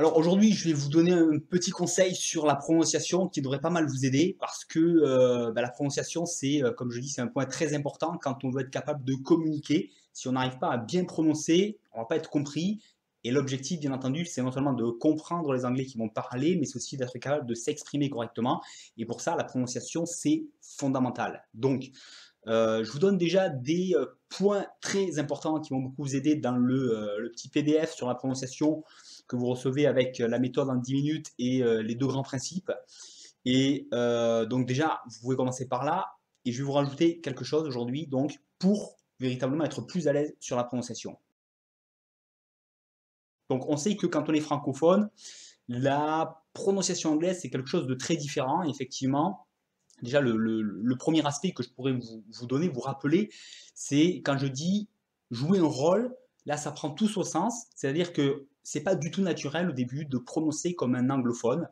Alors aujourd'hui, je vais vous donner un petit conseil sur la prononciation qui devrait pas mal vous aider parce que la prononciation, c'est, comme je dis, c'est un point très important quand on veut être capable de communiquer. Si on n'arrive pas à bien prononcer, on ne va pas être compris. Et l'objectif, bien entendu, c'est non seulement de comprendre les Anglais qui vont parler, mais c'est aussi d'être capable de s'exprimer correctement. Et pour ça, la prononciation, c'est fondamental. Donc, je vous donne déjà des points très importants qui vont beaucoup vous aider dans le petit PDF sur la prononciation que vous recevez avec la méthode en 10 minutes et les deux grands principes. Et donc déjà, vous pouvez commencer par là. Et je vais vous rajouter quelque chose aujourd'hui, donc pour véritablement être plus à l'aise sur la prononciation. Donc on sait que quand on est francophone, la prononciation anglaise, c'est quelque chose de très différent. Effectivement, déjà, le premier aspect que je pourrais vous donner, vous rappeler, c'est quand je dis jouer un rôle, là ça prend tout son sens, c'est-à-dire que c'est pas du tout naturel au début de prononcer comme un anglophone,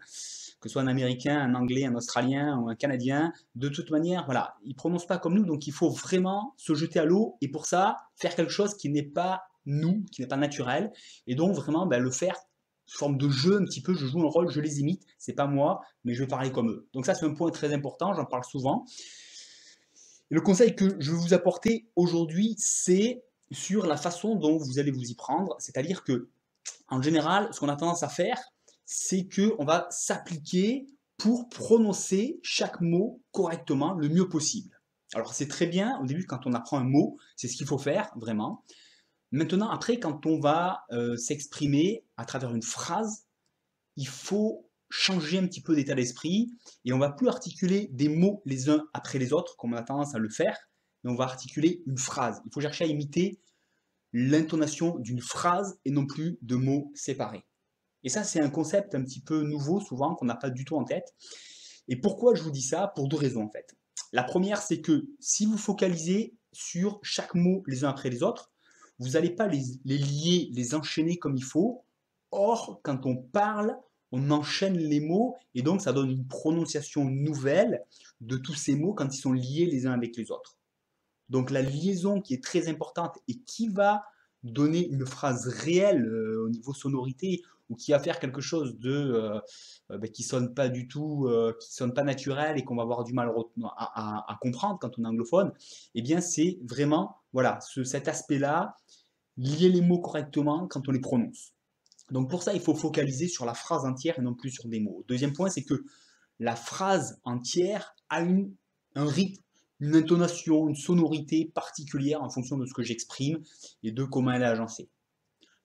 que ce soit un américain, un anglais, un australien ou un canadien. De toute manière, voilà, ils prononcent pas comme nous, donc il faut vraiment se jeter à l'eau et pour ça, faire quelque chose qui n'est pas nous, qui n'est pas naturel, et donc vraiment le faire sous forme de jeu un petit peu, je joue un rôle, je les imite, c'est pas moi, mais je vais parler comme eux. Donc ça c'est un point très important, j'en parle souvent. Et le conseil que je vais vous apporter aujourd'hui, c'est sur la façon dont vous allez vous y prendre, c'est-à-dire que en général, ce qu'on a tendance à faire, c'est qu'on va s'appliquer pour prononcer chaque mot correctement le mieux possible. Alors c'est très bien, au début quand on apprend un mot, c'est ce qu'il faut faire, vraiment. Maintenant, après, quand on va s'exprimer à travers une phrase, il faut changer un petit peu d'état d'esprit et on va plus articuler des mots les uns après les autres, comme on a tendance à le faire, mais on va articuler une phrase. Il faut chercher à imiter l'intonation d'une phrase et non plus de mots séparés. Et ça, c'est un concept un petit peu nouveau, souvent, qu'on n'a pas du tout en tête. Et pourquoi je vous dis ça? Pour deux raisons, en fait. La première, c'est que si vous focalisez sur chaque mot les uns après les autres, vous n'allez pas les lier, les enchaîner comme il faut. Or, quand on parle, on enchaîne les mots et donc ça donne une prononciation nouvelle de tous ces mots quand ils sont liés les uns avec les autres. Donc la liaison qui est très importante et qui va donner une phrase réelle au niveau sonorité ou qui va faire quelque chose de qui sonne pas du tout, qui sonne pas naturel et qu'on va avoir du mal à comprendre quand on est anglophone, eh bien c'est vraiment voilà cet aspect-là, lier les mots correctement quand on les prononce. Donc pour ça, il faut focaliser sur la phrase entière et non plus sur des mots. Deuxième point, c'est que la phrase entière a un rythme, une intonation, une sonorité particulière en fonction de ce que j'exprime et de comment elle est agencée.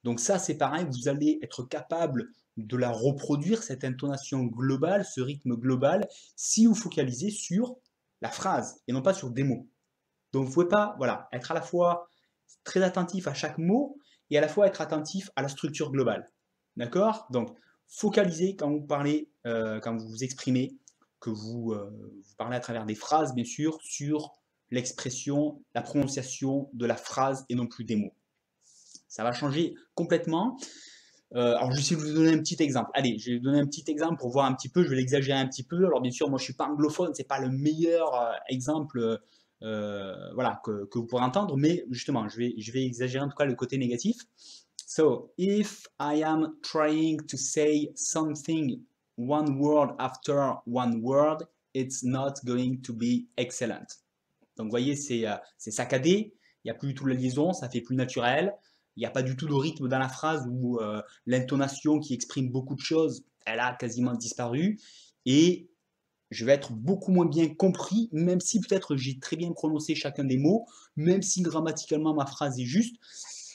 Donc ça, c'est pareil, vous allez être capable de la reproduire, cette intonation globale, ce rythme global, si vous focalisez sur la phrase et non pas sur des mots. Donc vous ne pouvez pas voilà, être à la fois très attentif à chaque mot et à la fois être attentif à la structure globale. D'accord? Donc focalisez quand vous parlez, quand vous vous exprimez, que vous parlez à travers des phrases, bien sûr, sur l'expression, la prononciation de la phrase et non plus des mots. Ça va changer complètement. Alors, je vais essayer de vous donner un petit exemple. Allez, je vais vous donner un petit exemple pour voir un petit peu. Je vais l'exagérer un petit peu. Alors, bien sûr, moi, je ne suis pas anglophone, c'est pas le meilleur exemple voilà, que vous pourrez entendre, mais justement, je vais exagérer en tout cas le côté négatif. So, if I am trying to say something one word after one word, it's not going to be excellent. Donc, vous voyez, c'est saccadé, il n'y a plus du tout la liaison, ça fait plus naturel, il n'y a pas du tout de rythme dans la phrase où l'intonation qui exprime beaucoup de choses, elle a quasiment disparu, et je vais être beaucoup moins bien compris, même si peut-être j'ai très bien prononcé chacun des mots, même si grammaticalement ma phrase est juste,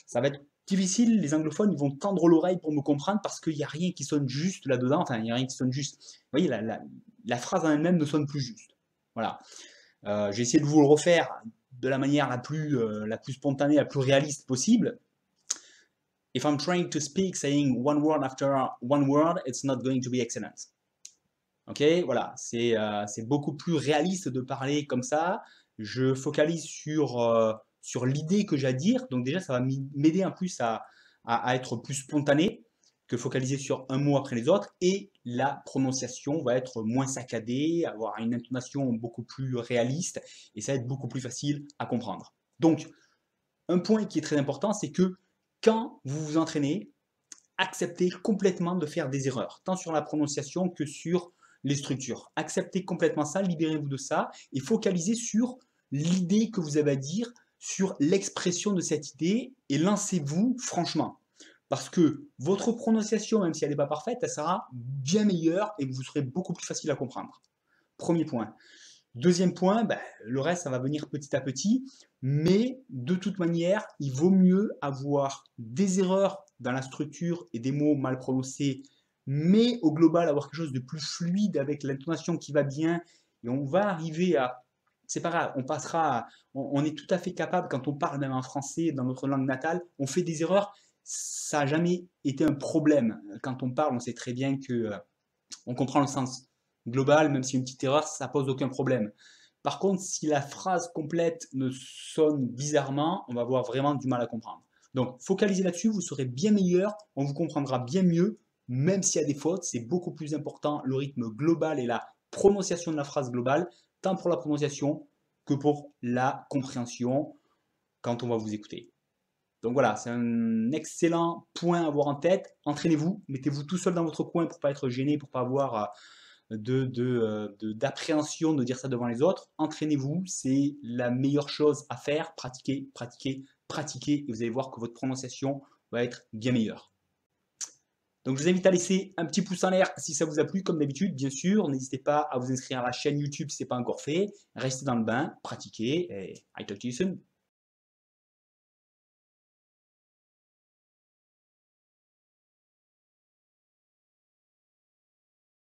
ça va être difficile, les anglophones ils vont tendre l'oreille pour me comprendre parce qu'il n'y a rien qui sonne juste là-dedans, enfin il n'y a rien qui sonne juste. Vous voyez, la phrase en elle-même ne sonne plus juste. Voilà. J'ai essayé de vous le refaire de la manière la plus spontanée, la plus réaliste possible. If I'm trying to speak saying one word after one word, it's not going to be excellent. Ok, voilà, c'est beaucoup plus réaliste de parler comme ça. Je focalise sur l'idée que j'ai à dire. Donc déjà, ça va m'aider en plus à être plus spontané que focaliser sur un mot après les autres. Et la prononciation va être moins saccadée, avoir une intonation beaucoup plus réaliste. Et ça va être beaucoup plus facile à comprendre. Donc, un point qui est très important, c'est que quand vous vous entraînez, acceptez complètement de faire des erreurs, tant sur la prononciation que sur les structures. Acceptez complètement ça, libérez-vous de ça et focalisez sur l'idée que vous avez à dire, sur l'expression de cette idée et lancez-vous franchement. Parce que votre prononciation, même si elle n'est pas parfaite, elle sera bien meilleure et vous serez beaucoup plus facile à comprendre. Premier point. Deuxième point, ben, le reste, ça va venir petit à petit, mais de toute manière, il vaut mieux avoir des erreurs dans la structure et des mots mal prononcés, mais au global, avoir quelque chose de plus fluide avec l'intonation qui va bien, et on va arriver à... C'est pas grave, on passera, on est tout à fait capable, quand on parle même en français, dans notre langue natale, on fait des erreurs, ça n'a jamais été un problème. Quand on parle, on sait très bien que on comprend le sens global, même si une petite erreur, ça pose aucun problème. Par contre, si la phrase complète ne sonne bizarrement, on va avoir vraiment du mal à comprendre. Donc, focalisez là-dessus, vous serez bien meilleur, on vous comprendra bien mieux, même s'il y a des fautes, c'est beaucoup plus important le rythme global et la prononciation de la phrase globale, tant pour la prononciation que pour la compréhension quand on va vous écouter. Donc voilà, c'est un excellent point à avoir en tête. Entraînez-vous, mettez-vous tout seul dans votre coin pour ne pas être gêné, pour ne pas avoir d'appréhension de dire ça devant les autres. Entraînez-vous, c'est la meilleure chose à faire. Pratiquez, pratiquez, pratiquez et vous allez voir que votre prononciation va être bien meilleure. Donc je vous invite à laisser un petit pouce en l'air si ça vous a plu, comme d'habitude, bien sûr. N'hésitez pas à vous inscrire à la chaîne YouTube si ce n'est pas encore fait. Restez dans le bain, pratiquez et I talk to you soon.